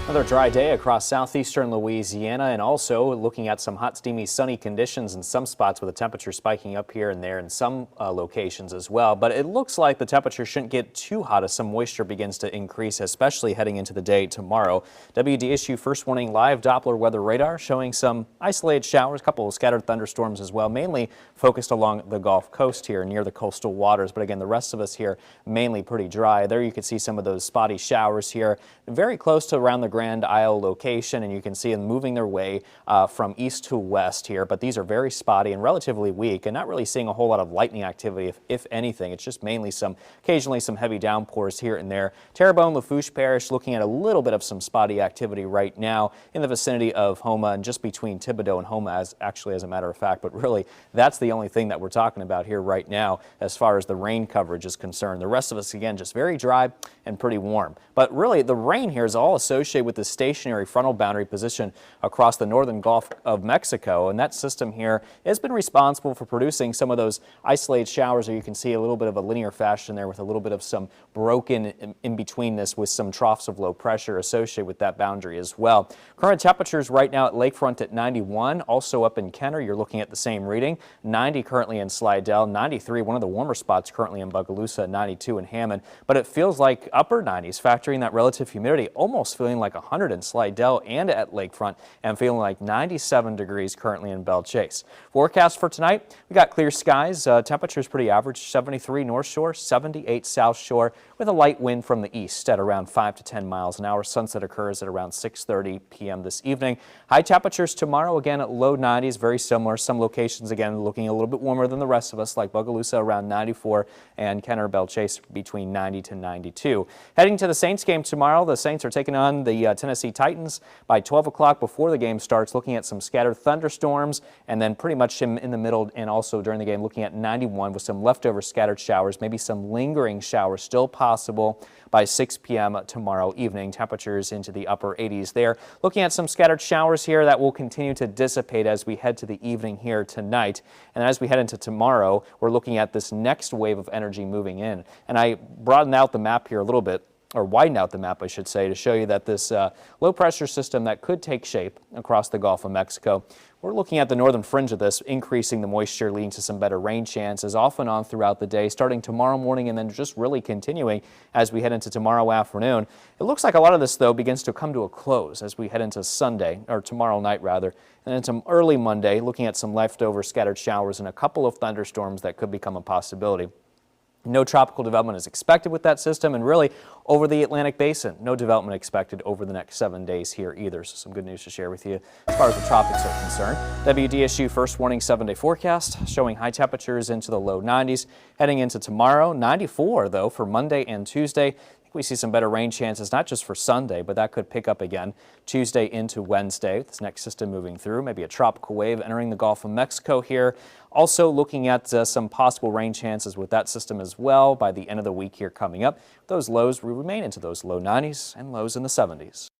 Another dry day across southeastern Louisiana, and also looking at some hot, steamy, sunny conditions in some spots with the temperature spiking up here and there in some locations as well. But it looks like the temperature shouldn't get too hot as some moisture begins to increase, especially heading into the day tomorrow. WDSU First Warning Live Doppler weather radar showing some isolated showers, a couple of scattered thunderstorms as well, mainly focused along the Gulf Coast here near the coastal waters. But again, the rest of us here mainly pretty dry. There you can see some of those spotty showers here, very close to around the Grand Isle location, and you can see them moving their way from east to west here, but these are very spotty and relatively weak, and not really seeing a whole lot of lightning activity, if anything. It's just mainly occasionally some heavy downpours here and there. Terrebonne, Lafourche Parish looking at a little bit of some spotty activity right now in the vicinity of Houma and just between Thibodaux and Houma, as a matter of fact, but really that's the only thing that we're talking about here right now as far as the rain coverage is concerned. The rest of us, again, just very dry and pretty warm. But really, the rain here is all associated with the stationary frontal boundary position across the northern Gulf of Mexico, and that system here has been responsible for producing some of those isolated showers, or you can see a little bit of a linear fashion there with a little bit of some broken in between this with some troughs of low pressure associated with that boundary as well. Current temperatures right now at Lakefront at 91, also up in Kenner you're looking at the same reading, 90 currently in Slidell, 93, one of the warmer spots currently in Bogalusa, 92 in Hammond, but it feels like upper 90s, factoring that relative humidity, almost feeling like 100 in Slidell and at Lakefront, and feeling like 97 degrees currently in Belle Chase. Forecast for tonight, we got clear skies, temperatures pretty average, 73 North Shore, 78 South Shore, with a light wind from the east at around 5 to 10 miles an hour. Sunset occurs at around 6:30 p.m. this evening. High temperatures tomorrow, again at low 90s, very similar. Some locations, again, looking a little bit warmer than the rest of us, like Bogalusa around 94 and Kenner, Belle Chase between 90 to 92. Heading to the Saints game tomorrow, the Saints are taking on the Tennessee Titans by 12 o'clock before the game starts, looking at some scattered thunderstorms, and then pretty much in the middle and also during the game looking at 91 with some leftover scattered showers, maybe some lingering showers still possible by 6 p.m. tomorrow evening. Temperatures into the upper 80s there. Looking at some scattered showers here that will continue to dissipate as we head to the evening here tonight. And as we head into tomorrow, we're looking at this next wave of energy moving in. And I broadened out the map here a little bit, or widen out the map, I should say, to show you that this low pressure system that could take shape across the Gulf of Mexico, we're looking at the northern fringe of this, increasing the moisture, leading to some better rain chances off and on throughout the day, starting tomorrow morning and then just really continuing as we head into tomorrow afternoon. It looks like a lot of this, though, begins to come to a close as we head into Sunday, or tomorrow night rather, and into early Monday, looking at some leftover scattered showers and a couple of thunderstorms that could become a possibility. No tropical development is expected with that system, and really over the Atlantic Basin, no development expected over the next 7 days here either. So some good news to share with you as far as the tropics are concerned. WDSU First Warning 7-day forecast showing high temperatures into the low 90s. Heading into tomorrow, 94 though for Monday and Tuesday. We see some better rain chances, not just for Sunday, but that could pick up again Tuesday into Wednesday. This next system moving through, maybe a tropical wave entering the Gulf of Mexico here. Also looking at some possible rain chances with that system as well by the end of the week here coming up. Those lows will remain into those low 90s and lows in the 70s.